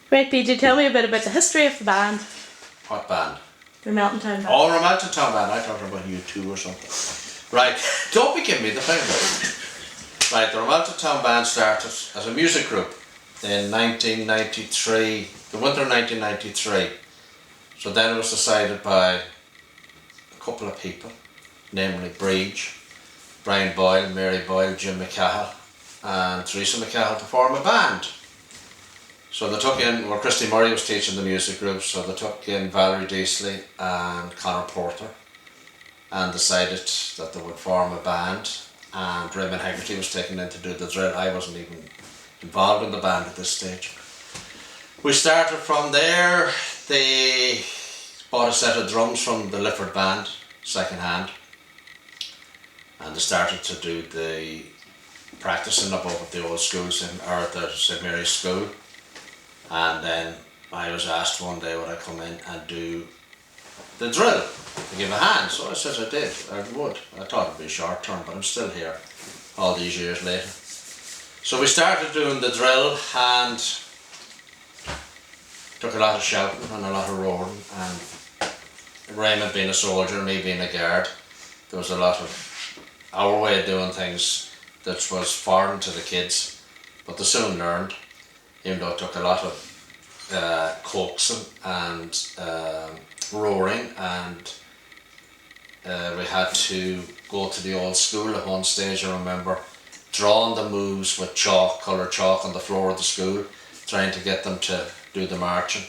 Right, PJ, tell me a bit about the history of the band, What band? the Melton Town Band. Oh, Romantic Town Band. I thought about U2 or something. Right, don't be giving me the finger. Right, the Romantic Town Band started as a music group in 1993, the winter of 1993. So then it was decided by a couple of people, namely Breach, Brian Boyle, Mary Boyle, Jim McCahill and Teresa McCahill to form a band. So they took in, well, Christy Murray was teaching the music group, so they took in Valerie Deasley and Conor Porter and decided that they would form a band, and Raymond Hegarty was taken in to do the drill. I wasn't even involved in the band at this stage. We started from there. They bought a set of drums from the Lifford band, second hand, and they started to do the practicing above at the old schools or at the St Mary's School. And then I was asked one day would I come in and do the drill to give a hand. So I said I did, I would. I thought it'd be short term, but I'm still here all these years later. So we started doing the drill and took a lot of shouting and a lot of roaring, and Raymond being a soldier, me being a guard, there was a lot of our way of doing things that was foreign to the kids, but they soon learned. Even though it took a lot of coaxing and roaring, and we had to go to the old school at one stage. I remember drawing the moves with chalk, coloured chalk on the floor of the school, trying to get them to do the marching.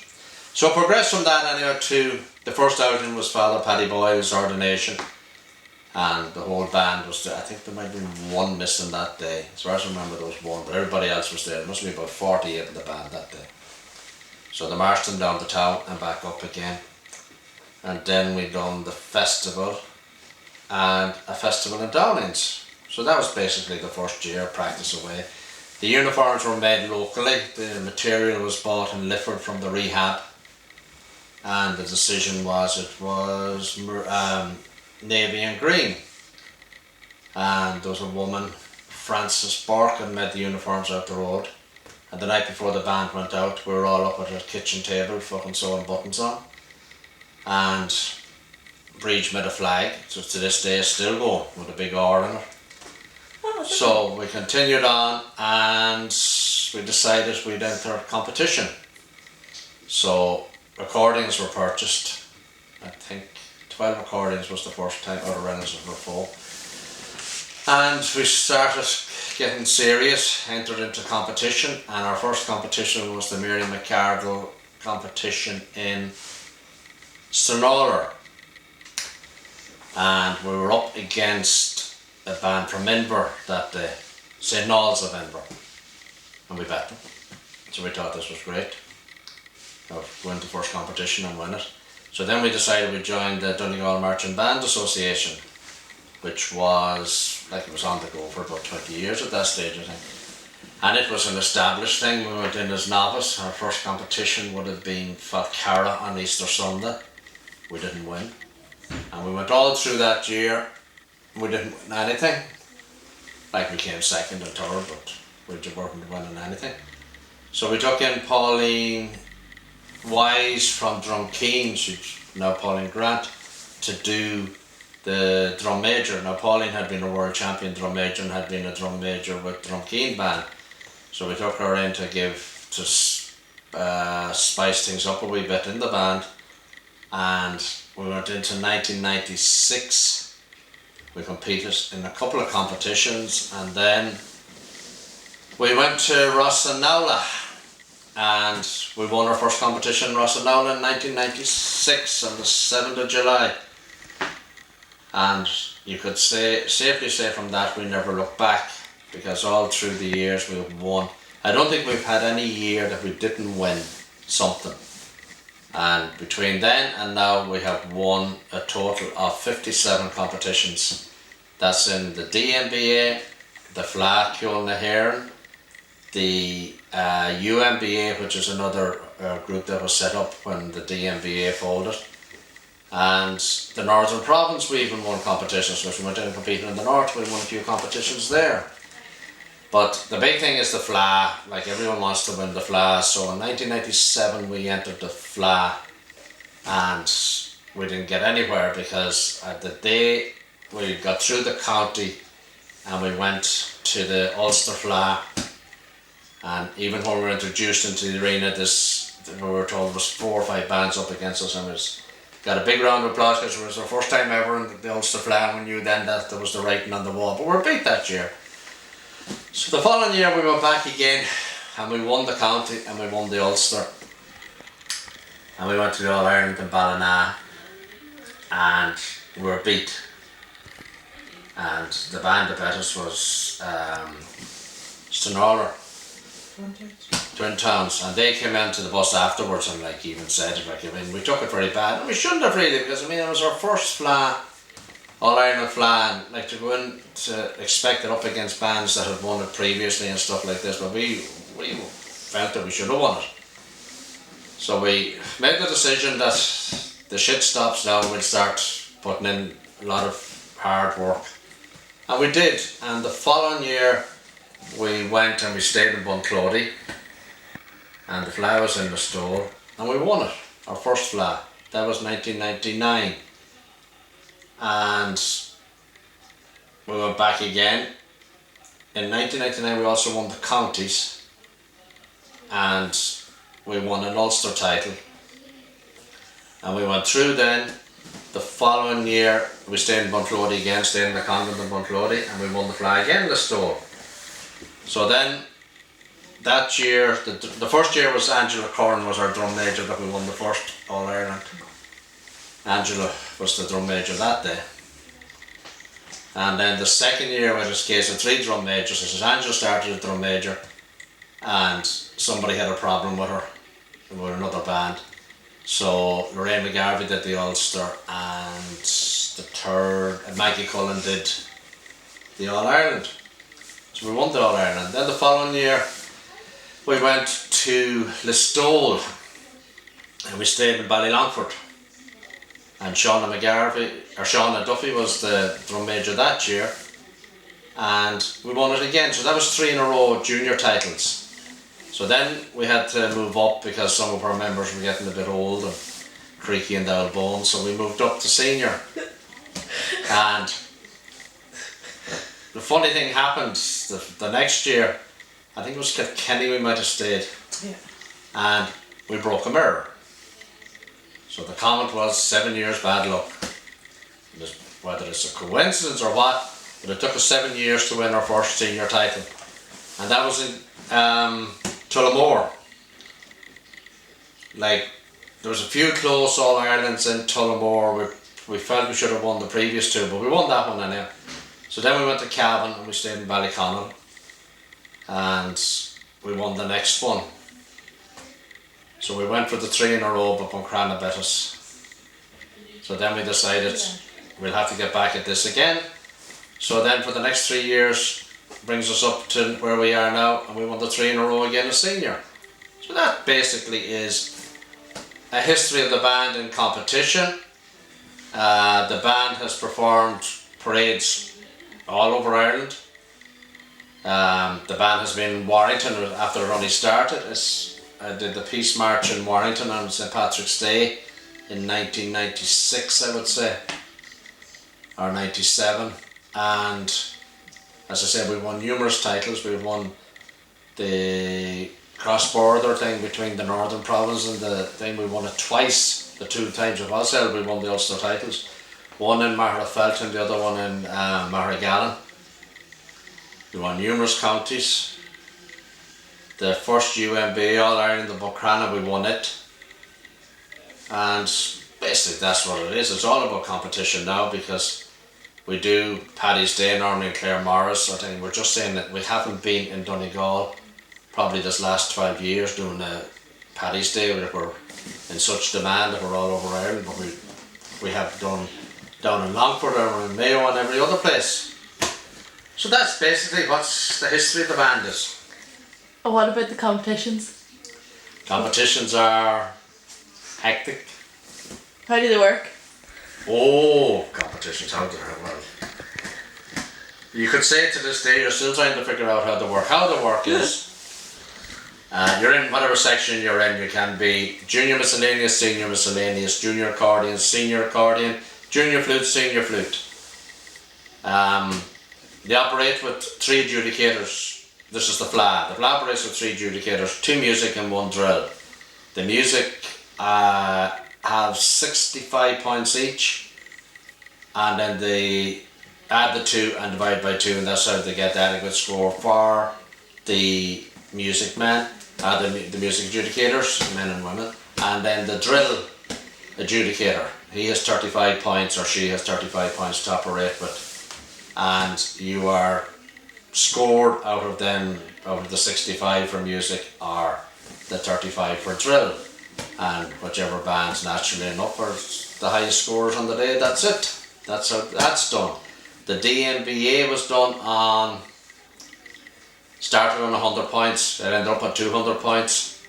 So progressed from that anyway to the first outing was Father Paddy Boyle's ordination, and the whole band was there. I think there might have been one missing that day. As far as I remember, there was one, but everybody else was there. There must be about 48 in the band that day. So they marched them down the town and back up again. And then we done the festival and a festival in Downings. So that was basically the first year, practice away. The uniforms were made locally. The material was bought in Lifford from the rehab. And the decision was it was navy and green, and there was a woman, Frances Borkin, made the uniforms out the road, and the night before the band went out we were all up at a kitchen table fucking sewing buttons on, and Breach made a flag, so to this day it's still going with a big R in it. So we continued on and we decided we'd enter competition. So recordings were purchased. I think 12 recordings was the first time out of Reynolds were full. And we started getting serious, entered into competition, and our first competition was the Mary McCardle competition in Stranraer. And we were up against a band from Edinburgh that day, St Nolls of Edinburgh, and we bet them. So we thought this was great. Win the first competition and win it. So then we decided we'd join the Donegal Marching Band Association, which was, like, it was on the go for about 20 years at that stage, I think. And it was an established thing. We went in as novice. Our first competition would have been Falcara on Easter Sunday. We didn't win. And we went all through that year. We didn't win anything. Like, we came second and third, but we weren't winning anything. So we took in Pauline Wise from Drumkeen, she's now Pauline Grant, to do the drum major. Now Pauline had been a world champion drum major and had been a drum major with Drumkeen band. So we took her in to spice things up a wee bit in the band, and we went into 1996. We competed in a couple of competitions, and then we went to Rossannowla. And we won our first competition in Rossannowla in 1996 on the 7th of July. And you could safely say from that we never looked back, because all through the years we've won. I don't think we've had any year that we didn't win something. And between then and now we have won a total of 57 competitions. That's in the DMBA, the Fleadh Ceoil na hÉireann, the UMBA, which is another group that was set up when the DMBA folded, and the Northern Province. We even won competitions, so we went in and competed in the North. We won a few competitions there. But the big thing is the Fleadh. Like everyone wants to win the Fleadh. So in 1997 we entered the Fleadh, and we didn't get anywhere because at the day we got through the county and we went to the Ulster Fleadh, and even when we were introduced into the arena, we were told there was 4 or 5 bands up against us, and we got a big round of applause because it was our first time ever in the Ulster Fleadh. We knew then that there was the writing on the wall, but we were beat that year. So the following year we went back again and we won the county and we won the Ulster, and we went to the All-Ireland in Ballina and we were beat, and the band that beat us was Stranraer, Twin Towns, and they came into the bus afterwards and like even said it, like, I mean, we took it very bad, and we shouldn't have really, because I mean it was our first Fleadh, All-Ireland Fleadh, and like to go in to expect it up against bands that had won it previously and stuff like this, but we felt that we should have won it. So we made the decision that the shit stops now, we'll start putting in a lot of hard work. And we did, and the following year we went and we stayed in Bunclody, and the Fleadh was in the store, and we won it, our first Fleadh. That was 1999. And we went back again. In 1999 we also won the counties, and we won an Ulster title. And we went through then. The following year we stayed in Bunclody again, stayed in the convent in Bunclody, and we won the Fleadh again in the store. So then that year, the first year was Angela Curran was our drum major that we won the first All-Ireland. Angela was the drum major that day. And then the second year was a case of 3 drum majors. This is Angela started as drum major, and somebody had a problem with her, with another band. So Lorraine McGarvey did the Ulster, and the third, and Maggie Cullen did the All-Ireland. So we won the All-Ireland. Then the following year we went to Listowel and we stayed in Ballylongford. And Shauna Duffy was the drum major that year, and we won it again. So that was 3 in a row junior titles. So then we had to move up because some of our members were getting a bit old and creaky in the old bones, so we moved up to senior. And the funny thing happened, the next year, I think it was Kilkenny we might have stayed, and we broke a mirror. So the comment was 7 years bad luck. Whether it's a coincidence or what, but it took us 7 years to win our first senior title. And that was in Tullamore. Like, there was a few close All-Irelands in Tullamore. We felt we should have won the previous 2, but we won that one anyway. So then we went to Cavan and we stayed in Ballyconnell, and we won the next one. So we went for the 3 in a row, but Buncrana beat us. So then we decided we'll have to get back at this again. So then for the next 3 years brings us up to where we are now, and we won the 3 in a row again as senior. So that basically is a history of the band in competition. The band has performed parades all over Ireland. The band has been in Warrington after it only started. I did the Peace March in Warrington on St. Patrick's Day in 1996, I would say, or 97, and as I said, we won numerous titles. We won the cross-border thing between the Northern Province and the thing. We won it twice, the 2 times it was held. We won the Ulster titles, one in Maherafelt and the other one in Mahergallen. We won numerous counties. The first UMB All-Ireland in Buncrana, we won it. And basically that's what it is. It's all about competition now, because we do Paddy's Day normally in Clare Morris. I think we're just saying that we haven't been in Donegal probably this last 12 years doing a Paddy's Day. We're in such demand that we're all over Ireland, but we have done down in Longford and in Mayo and every other place. So that's basically what's the history of the band is. And what about the competitions? Competitions are hectic. How do they work? Oh, competitions, how do they work? you could say to this day you're still trying to figure out how to work. How the work is, you're in whatever section you're in. You can be junior miscellaneous, senior miscellaneous, junior accordion, senior accordion, junior flute, senior flute. They operate with 3 adjudicators. This is the FLA. The FLA operates with 3 adjudicators, 2 music and 1 drill. The music have 65 points each, and then they add the 2 and divide by 2, and that's how they get the adequate score for the music men, the music adjudicators, men and women, and then the drill adjudicator. He has 35 points, or she has 35 points to operate with, and you are scored out of them, out of the 65 for music or the 35 for drill, and whichever band's naturally enough are the highest scores on the day. That's it. That's how that's done. The DNBA was done on, started on 100 points, it ended up at 200 points.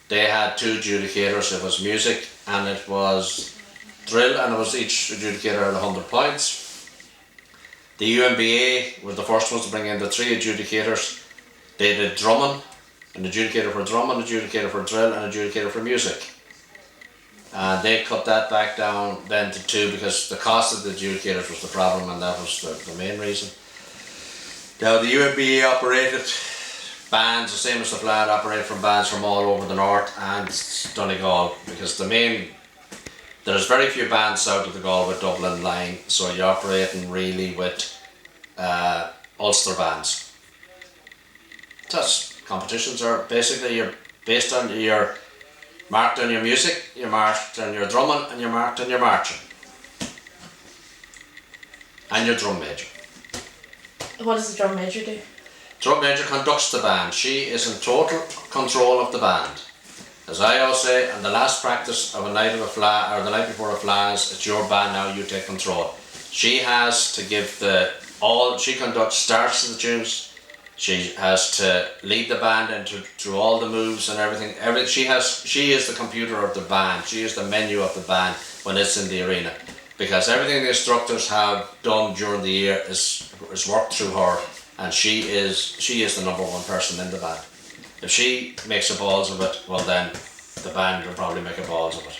They had 2 adjudicators. It was music and it was drill, and it was each adjudicator at 100 points. The UMBA were the first ones to bring in the 3 adjudicators. They did drumming, an adjudicator for drum, an adjudicator for drill, and an adjudicator for music. And they cut that back down then to 2 because the cost of the adjudicators was the problem, and that was the main reason. Now the UMBA operated bands, the same as the FLA, operated from bands from all over the north and Donegal, because there's very few bands south of the Galway-Dublin line, so you're operating really with Ulster bands. That's competitions are basically, you're based on your marked on your music, you're marked on your drumming, and you're marked on your marching. And your drum major. What does the drum major do? Drum major conducts the band. She is in total control of the band. As I always say, on the last practice of a night of a FLA, or the night before a FLA, it's your band now, you take control. She has to give she conducts starts to the tunes. She has to lead the band into through all the moves and everything. She is the computer of the band. She is the menu of the band when it's in the arena, because everything the instructors have done during the year is worked through her, and she is the number 1 person in the band. If she makes a balls of it, well then the band will probably make a balls of it.